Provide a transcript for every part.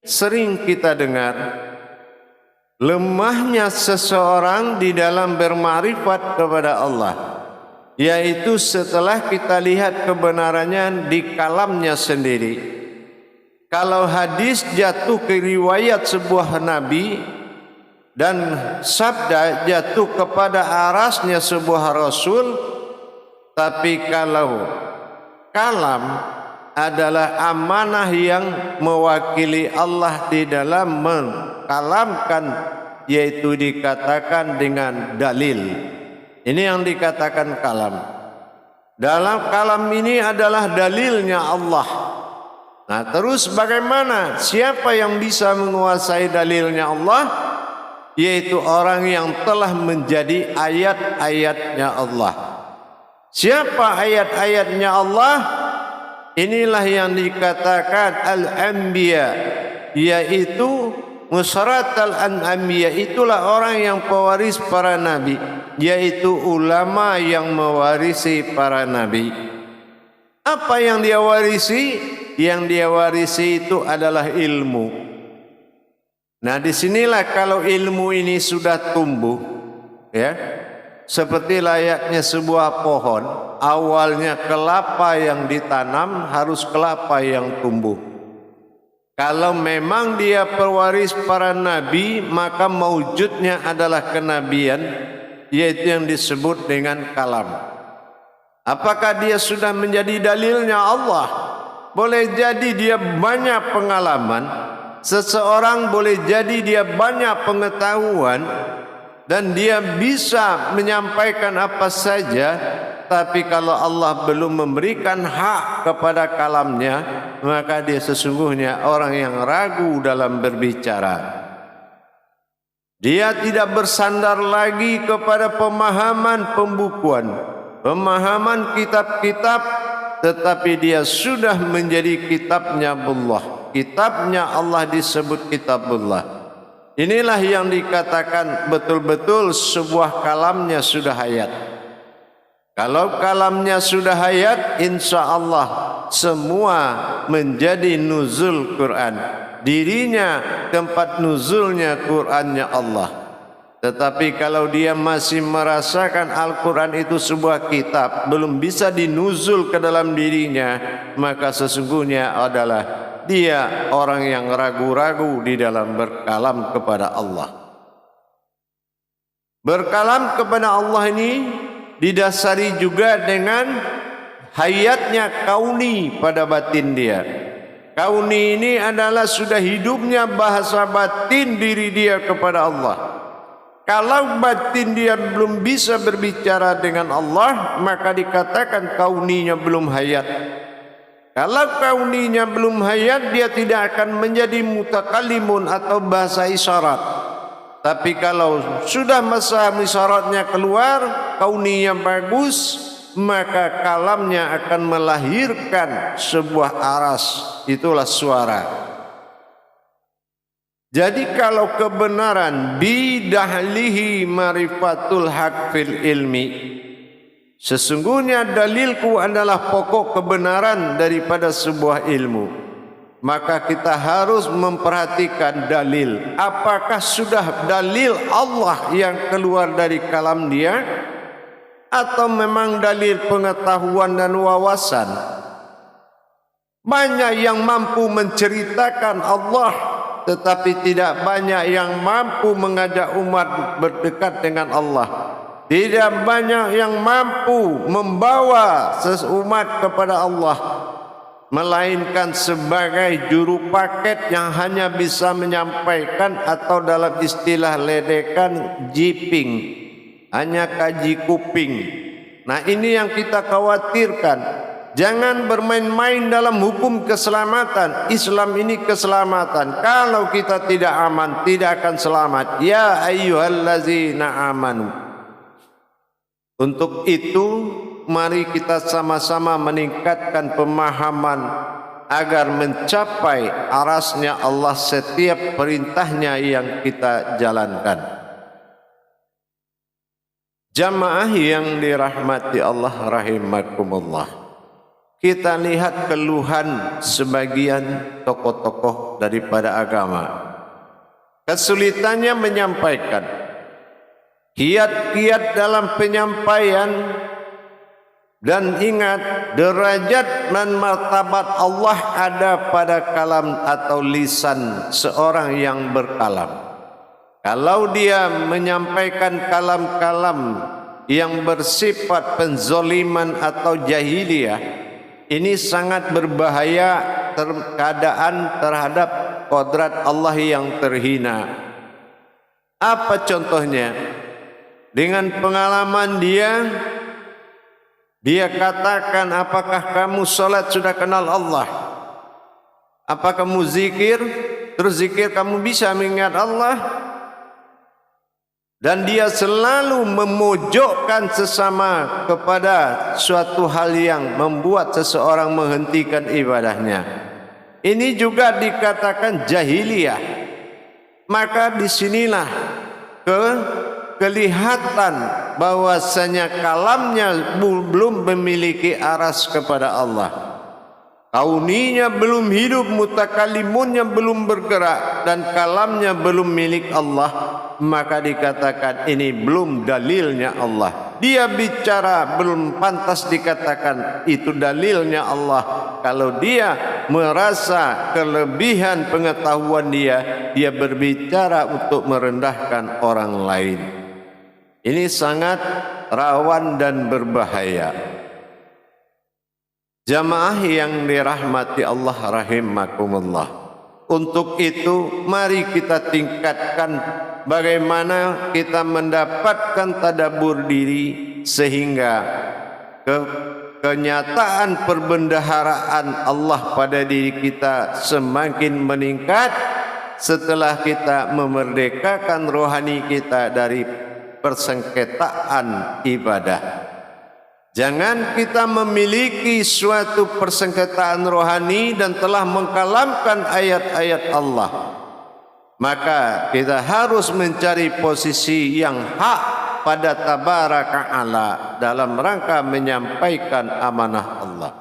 sering kita dengar lemahnya seseorang di dalam bermakrifat kepada Allah, yaitu setelah kita lihat kebenarannya di kalamnya sendiri. Kalau hadis jatuh ke riwayat sebuah nabi dan sabda jatuh kepada arasnya sebuah rasul, tapi kalau kalam adalah amanah yang mewakili Allah di dalam mengkalamkan, yaitu dikatakan dengan dalil. Ini yang dikatakan kalam. Dalam kalam ini adalah dalilnya Allah. Nah, terus bagaimana? Siapa yang bisa menguasai dalilnya Allah? Yaitu orang yang telah menjadi ayat-ayatnya Allah. Siapa ayat-ayatnya Allah? Inilah yang dikatakan al-anbiya, yaitu musaratal anbiya, itulah orang yang pewaris para nabi, yaitu ulama yang mewarisi para nabi. Apa yang dia warisi? Yang dia warisi itu adalah ilmu. Nah, disinilah kalau ilmu ini sudah tumbuh, ya, seperti layaknya sebuah pohon, awalnya kelapa yang ditanam, harus kelapa yang tumbuh. Kalau memang dia pewaris para nabi, maka maujudnya adalah kenabian, yaitu yang disebut dengan kalam. Apakah dia sudah menjadi dalilnya Allah? Boleh jadi dia banyak pengalaman, seseorang boleh jadi dia banyak pengetahuan, dan dia bisa menyampaikan apa saja, tapi kalau Allah belum memberikan hak kepada kalamnya, maka dia sesungguhnya orang yang ragu dalam berbicara. Dia tidak bersandar lagi kepada pemahaman pembukuan, pemahaman kitab-kitab, tetapi dia sudah menjadi kitabnya Allah. Kitabnya Allah disebut kitabullah. Inilah yang dikatakan betul-betul sebuah kalamnya sudah hayat. Kalau kalamnya sudah hayat, insya Allah semua menjadi nuzul Quran. Dirinya tempat nuzulnya Qurannya Allah. Tetapi kalau dia masih merasakan Al-Quran itu sebuah kitab, belum bisa dinuzul ke dalam dirinya, maka sesungguhnya adalah dia orang yang ragu-ragu di dalam berkalam kepada Allah. Berkalam kepada Allah ini didasari juga dengan hayatnya kauni pada batin dia. Kauni ini adalah sudah hidupnya bahasa batin diri dia kepada Allah. Kalau batin dia belum bisa berbicara dengan Allah, maka dikatakan kauninya belum hayat. Kalau kauninya belum hayat, dia tidak akan menjadi mutakalimun atau bahasa isyarat. Tapi kalau sudah masa isyaratnya keluar, kauninya bagus, maka kalamnya akan melahirkan sebuah aras, itulah suara. Jadi kalau kebenaran bidahlihi marifatul haq fil ilmi, sesungguhnya dalilku adalah pokok kebenaran daripada sebuah ilmu, maka kita harus memperhatikan dalil. Apakah sudah dalil Allah yang keluar dari kalam dia, atau memang dalil pengetahuan dan wawasan? Banyak yang mampu menceritakan Allah, tetapi tidak banyak yang mampu mengajak umat berdekat dengan Allah. Tidak banyak yang mampu membawa seumat kepada Allah, melainkan sebagai juru paket yang hanya bisa menyampaikan, atau dalam istilah ledekan jiping, hanya kaji kuping. Nah, ini yang kita khawatirkan. Jangan bermain-main dalam hukum keselamatan. Islam ini keselamatan. Kalau kita tidak aman, tidak akan selamat. Ya ayyuhallazina amanu. Untuk itu, mari kita sama-sama meningkatkan pemahaman agar mencapai arasnya Allah setiap perintahnya yang kita jalankan. Jamaah yang dirahmati Allah rahimakumullah. kita lihat keluhan sebagian tokoh-tokoh daripada agama. Kesulitannya menyampaikan, kiat-kiat dalam penyampaian, dan ingat derajat dan martabat Allah ada pada kalam atau lisan seorang yang berkalam. Kalau dia menyampaikan kalam-kalam yang bersifat penzoliman atau jahiliyah, ini sangat berbahaya keadaan terhadap kodrat Allah yang terhina. Apa contohnya? Dengan pengalaman dia katakan, apakah kamu salat sudah kenal Allah? Apa kamu zikir? Terus zikir kamu bisa mengingat Allah? Dan dia selalu memojokkan sesama kepada suatu hal yang membuat seseorang menghentikan ibadahnya. Ini juga dikatakan jahiliyah. Maka disinilah kelihatan bahwasanya kalamnya belum memiliki aras kepada Allah. Kauninya belum hidup, mutakalimunnya belum bergerak, dan kalamnya belum milik Allah. Maka dikatakan ini belum dalilnya Allah. Dia bicara belum pantas dikatakan itu dalilnya Allah. Kalau dia merasa kelebihan pengetahuan dia berbicara untuk merendahkan orang lain. Ini sangat rawan dan berbahaya. Jamaah yang dirahmati Allah rahimakumullah. Untuk itu mari kita tingkatkan bagaimana kita mendapatkan tadabbur diri sehingga kenyataan perbendaharaan Allah pada diri kita semakin meningkat setelah kita memerdekakan rohani kita dari persengketaan ibadah. Jangan kita memiliki suatu persengketaan rohani dan telah mengkalamkan ayat-ayat Allah. Maka kita harus mencari posisi yang hak pada tabaraka ta'ala dalam rangka menyampaikan amanah Allah.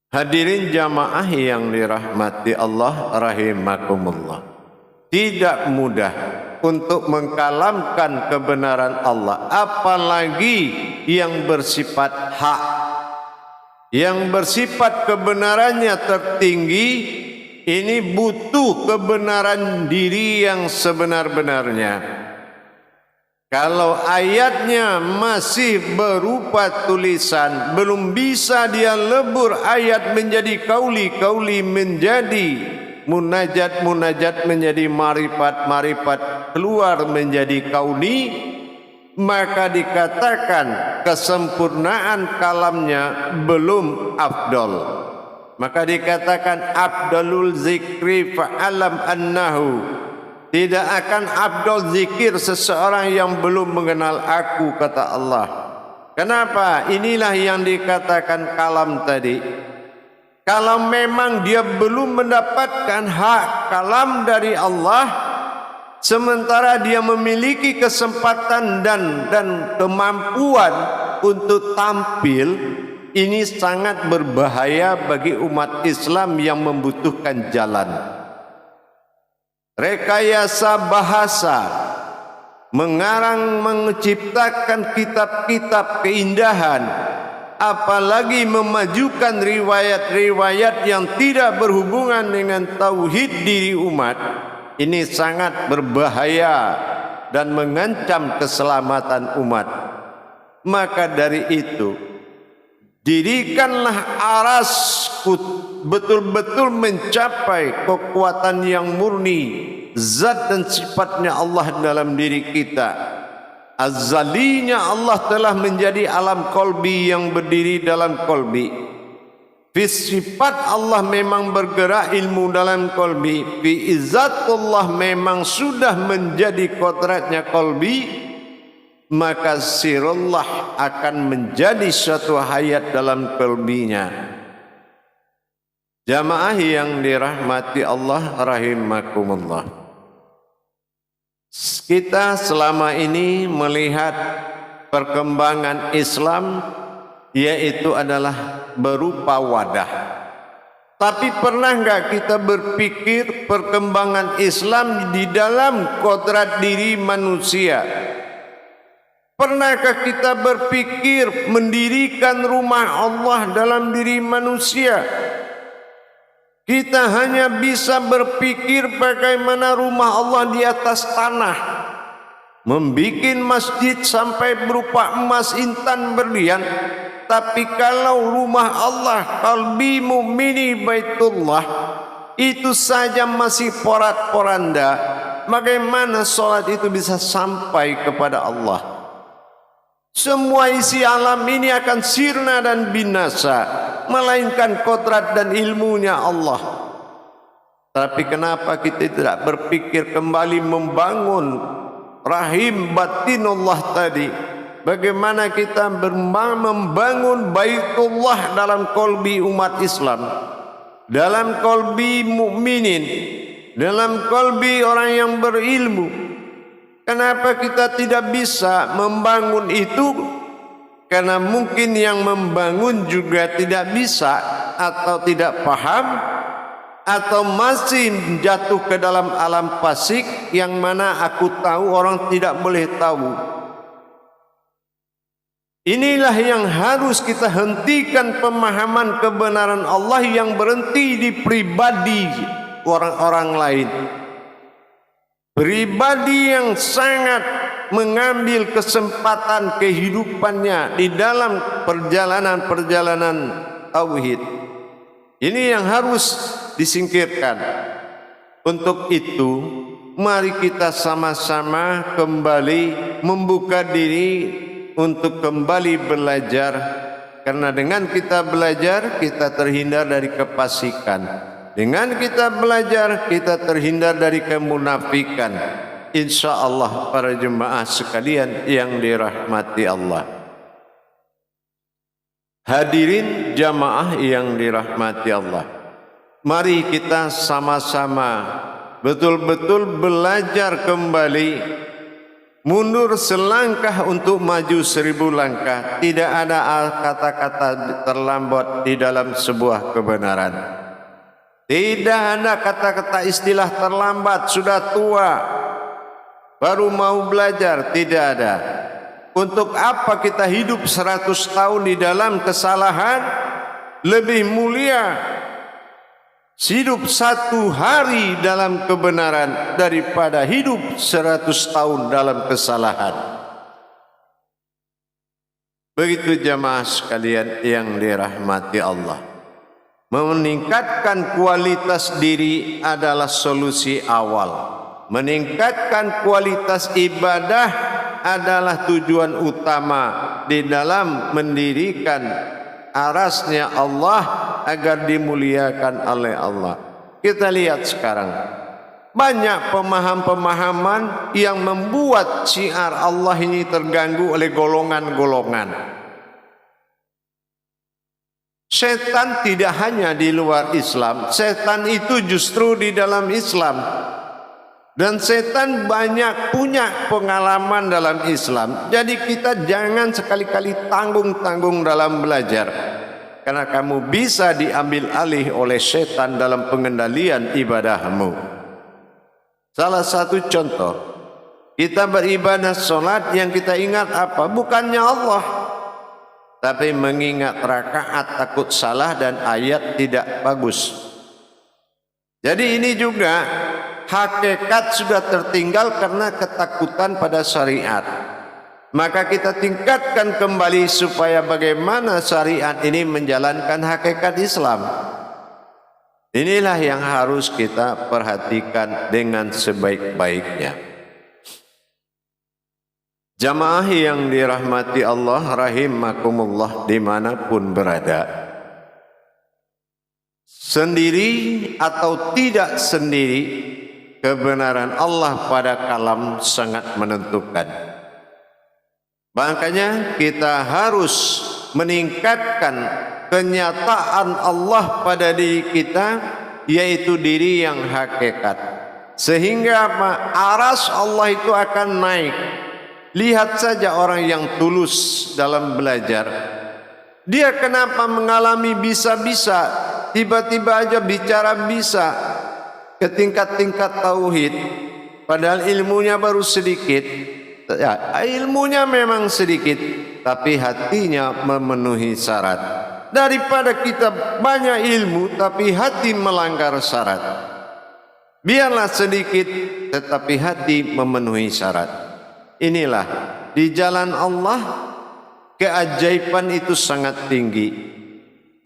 Hadirin jamaah yang dirahmati Allah rahimakumullah. Tidak mudah untuk mengkalamkan kebenaran Allah, apalagi yang bersifat hak, yang bersifat kebenarannya tertinggi. Ini butuh kebenaran diri yang sebenar-benarnya. Kalau ayatnya masih berupa tulisan, belum bisa dia lebur ayat menjadi kauli menjadi munajat menjadi marifat keluar menjadi kauli, maka dikatakan kesempurnaan kalamnya belum afdal. Maka dikatakan afdalul zikri fa'alam annahu, tidak akan afdal zikir seseorang yang belum mengenal aku, kata Allah. Kenapa? Inilah yang dikatakan kalam tadi. Kalau memang dia belum mendapatkan hak kalam dari Allah, sementara dia memiliki kesempatan dan kemampuan untuk tampil, ini sangat berbahaya bagi umat Islam yang membutuhkan jalan. Rekayasa bahasa, mengarang menciptakan kitab-kitab keindahan, apalagi memajukan riwayat-riwayat yang tidak berhubungan dengan tauhid diri umat, ini sangat berbahaya dan mengancam keselamatan umat. Maka dari itu, dirikanlah aras betul-betul mencapai kekuatan yang murni, zat dan sifatnya Allah dalam diri kita. Azalinya Allah telah menjadi alam kolbi yang berdiri dalam kolbi. Sifat Allah memang bergerak ilmu dalam kolbi. Fi izzatullah memang sudah menjadi kodratnya kolbi. Maka sirullah akan menjadi suatu hayat dalam kolbinya. Jamaah yang dirahmati Allah rahimakumullah. Kita selama ini melihat perkembangan Islam yaitu adalah berupa wadah. Tapi pernah enggak kita berpikir perkembangan Islam di dalam kodrat diri manusia? Pernahkah kita berpikir mendirikan rumah Allah dalam diri manusia? Kita hanya bisa berpikir bagaimana rumah Allah di atas tanah, membikin masjid sampai berupa emas, intan, berlian. Tapi kalau rumah Allah, qalbi mu'mini baitullah, itu saja masih porat-poranda, bagaimana solat itu bisa sampai kepada Allah? Semua isi alam ini akan sirna dan binasa, melainkan kodrat dan ilmunya Allah. Tapi kenapa kita tidak berpikir kembali membangun rahim batinullah tadi? Bagaimana kita membangun baitullah dalam kolbi umat Islam, dalam kolbi mukminin, dalam kolbi orang yang berilmu? Kenapa kita tidak bisa membangun itu? Karena mungkin yang membangun juga tidak bisa, atau tidak paham, atau masih jatuh ke dalam alam fasik yang mana aku tahu orang tidak boleh tahu. Inilah yang harus kita hentikan, pemahaman kebenaran Allah yang berhenti di pribadi orang-orang lain. Pribadi yang sangat mengambil kesempatan kehidupannya di dalam perjalanan-perjalanan tauhid. Ini yang harus disingkirkan. Untuk itu, mari kita sama-sama kembali membuka diri untuk kembali belajar, karena dengan kita belajar kita terhindar dari kefasikan, dengan kita belajar kita terhindar dari kemunafikan. Insyaallah para jemaah sekalian yang dirahmati Allah. Hadirin jamaah yang dirahmati Allah, mari kita sama-sama betul-betul belajar kembali. Mundur selangkah untuk maju 1000 langkah. Tidak ada kata-kata terlambat di dalam sebuah kebenaran. Tidak ada kata-kata istilah terlambat, sudah tua baru mau belajar. Tidak ada. Untuk apa kita hidup 100 tahun di dalam kesalahan? Lebih mulia hidup 1 hari dalam kebenaran daripada hidup 100 tahun dalam kesalahan. Begitu jamaah sekalian yang dirahmati Allah. Meningkatkan kualitas diri adalah solusi awal. Meningkatkan kualitas ibadah adalah tujuan utama di dalam mendirikan arasnya Allah agar dimuliakan oleh Allah. Kita lihat sekarang banyak pemahaman-pemahaman yang membuat syiar Allah ini terganggu oleh golongan-golongan. Setan tidak hanya di luar Islam, setan itu justru di dalam Islam. Dan setan banyak punya pengalaman dalam Islam. Jadi kita jangan sekali-kali tanggung-tanggung dalam belajar, karena kamu bisa diambil alih oleh setan dalam pengendalian ibadahmu. Salah satu contoh, kita beribadah solat yang kita ingat apa? Bukannya Allah, tapi mengingat rakaat, takut salah dan ayat tidak bagus. Jadi ini juga hakikat sudah tertinggal karena ketakutan pada syariat. Maka kita tingkatkan kembali supaya bagaimana syariat ini menjalankan hakikat Islam. Inilah yang harus kita perhatikan dengan sebaik-baiknya. Jamaah yang dirahmati Allah rahimakumullah dimanapun berada, sendiri atau tidak sendiri, kebenaran Allah pada kalam sangat menentukan. Makanya kita harus meningkatkan kenyataan Allah pada diri kita, yaitu diri yang hakikat. Sehingga aras Allah itu akan naik. Lihat saja orang yang tulus dalam belajar. Dia kenapa mengalami bisa-bisa, tiba-tiba aja bicara bisa ke tingkat-tingkat tauhid, padahal ilmunya baru sedikit. Ya, ilmunya memang sedikit, tapi hatinya memenuhi syarat. Daripada kita banyak ilmu tapi hati melanggar syarat, biarlah sedikit tetapi hati memenuhi syarat. Inilah di jalan Allah keajaiban itu sangat tinggi.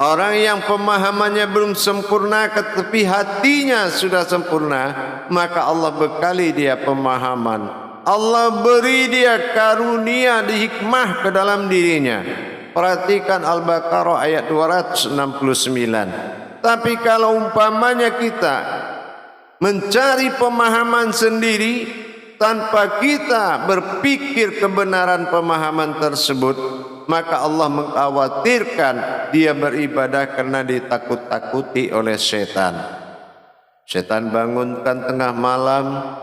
Orang yang pemahamannya belum sempurna tetapi hatinya sudah sempurna, maka Allah bekali dia pemahaman. Allah beri dia karunia di hikmah ke dalam dirinya. Perhatikan Al-Baqarah ayat 269. Tapi kalau umpamanya kita mencari pemahaman sendiri tanpa kita berpikir kebenaran pemahaman tersebut, maka Allah mengkhawatirkan dia beribadah karena ditakut-takuti oleh setan. Setan bangunkan tengah malam,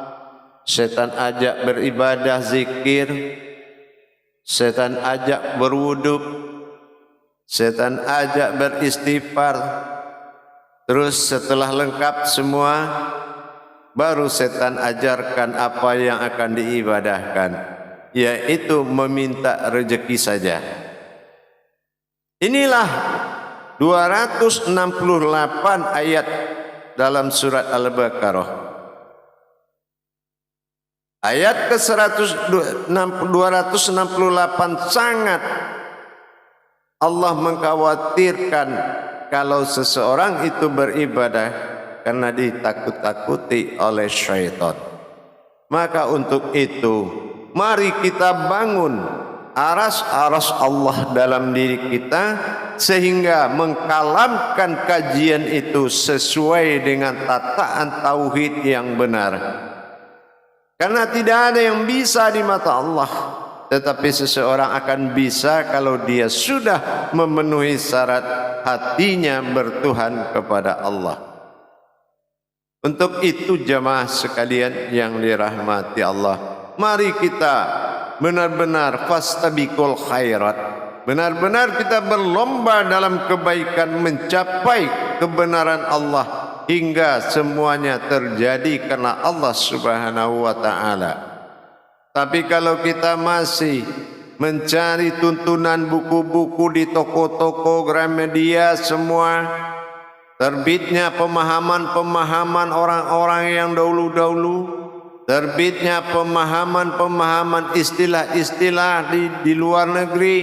setan ajak beribadah zikir, setan ajak berwudu, setan ajak beristighfar. Terus setelah lengkap semua, baru setan ajarkan apa yang akan diibadahkan, yaitu meminta rezeki saja. Inilah 268 ayat dalam surat Al-Baqarah. Ayat ke-268 sangat Allah mengkhawatirkan kalau seseorang itu beribadah karena ditakut-takuti oleh syaitan. Maka untuk itu, mari kita bangun aras-aras Allah dalam diri kita sehingga mengkalamkan kajian itu sesuai dengan tataan tauhid yang benar. Karena tidak ada yang bisa di mata Allah, tetapi seseorang akan bisa kalau dia sudah memenuhi syarat hatinya bertuhan kepada Allah. Untuk itu jamaah sekalian yang dirahmati Allah, mari kita benar-benar fastabiqul khairat, benar-benar kita berlomba dalam kebaikan mencapai kebenaran Allah hingga semuanya terjadi karena Allah Subhanahu wa taala. Tapi kalau kita masih mencari tuntunan buku-buku di toko-toko Gramedia semua, terbitnya pemahaman-pemahaman orang-orang yang dahulu-dahulu, terbitnya pemahaman-pemahaman istilah-istilah di luar negeri,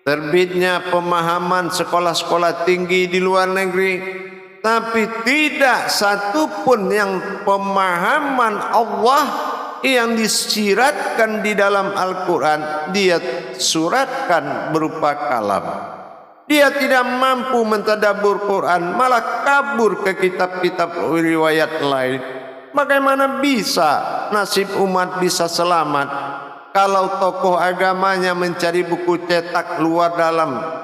terbitnya pemahaman sekolah-sekolah tinggi di luar negeri, tapi tidak satupun yang pemahaman Allah yang disiratkan di dalam Al-Quran dia suratkan berupa kalam. Dia tidak mampu mentadabbur Quran, malah kabur ke kitab-kitab riwayat lain. Bagaimana bisa nasib umat bisa selamat kalau tokoh agamanya mencari buku cetak luar dalam?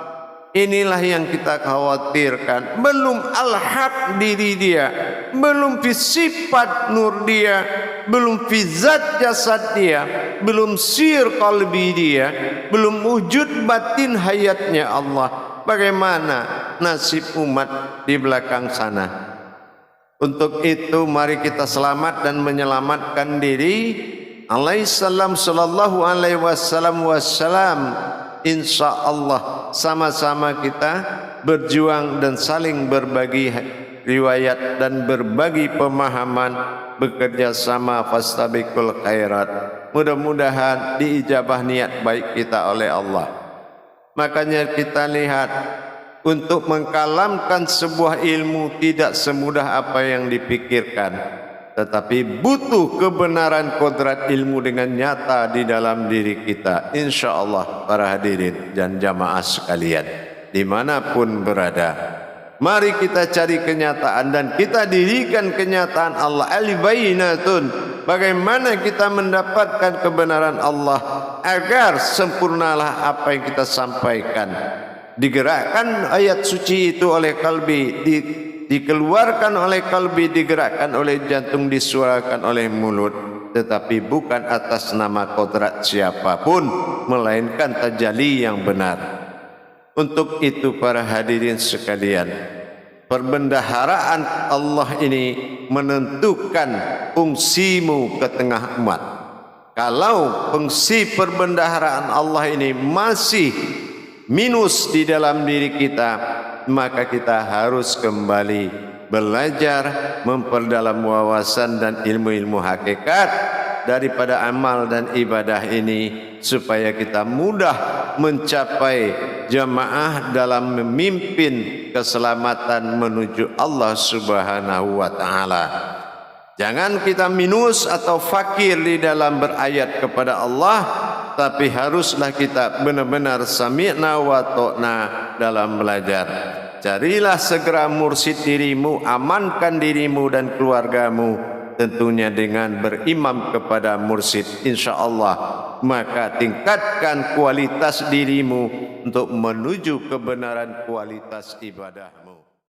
Inilah yang kita khawatirkan. Belum al-haq diri dia, belum fi sifat nur dia, belum fi zat jasad dia, belum sir qalbi dia, belum wujud batin hayatnya Allah. Bagaimana nasib umat di belakang sana? Untuk itu mari kita selamat dan menyelamatkan diri. Alaihissalam sallallahu alaihi wasallam insyaallah sama-sama kita berjuang dan saling berbagi riwayat dan berbagi pemahaman, bekerja sama fastabiqul khairat. Mudah-mudahan diijabah niat baik kita oleh Allah. Makanya kita lihat, untuk mengkalamkan sebuah ilmu tidak semudah apa yang dipikirkan, tetapi butuh kebenaran kodrat ilmu dengan nyata di dalam diri kita. InsyaAllah para hadirin dan jamaah sekalian dimanapun berada, mari kita cari kenyataan dan kita dirikan kenyataan Allah. Al-bayyinatun, bagaimana kita mendapatkan kebenaran Allah agar sempurnalah apa yang kita sampaikan. Digerakkan ayat suci itu oleh kalbi, dikeluarkan oleh kalbi, digerakkan oleh jantung, disuarakan oleh mulut, tetapi bukan atas nama kodrat siapapun, melainkan tajalli yang benar. Untuk itu para hadirin sekalian, perbendaharaan Allah ini menentukan fungsimu ke tengah umat. Kalau fungsi perbendaharaan Allah ini masih minus di dalam diri kita, maka kita harus kembali belajar, memperdalam wawasan dan ilmu-ilmu hakikat daripada amal dan ibadah ini, supaya kita mudah mencapai jamaah dalam memimpin keselamatan menuju Allah Subhanahu wa taala. Jangan kita minus atau fakir di dalam berayat kepada Allah, tapi haruslah kita benar-benar sami'na wa ta'na dalam belajar. Carilah segera mursyid dirimu, amankan dirimu dan keluargamu, tentunya dengan berimam kepada mursyid, insyaallah. Maka tingkatkan kualitas dirimu untuk menuju kebenaran kualitas ibadah.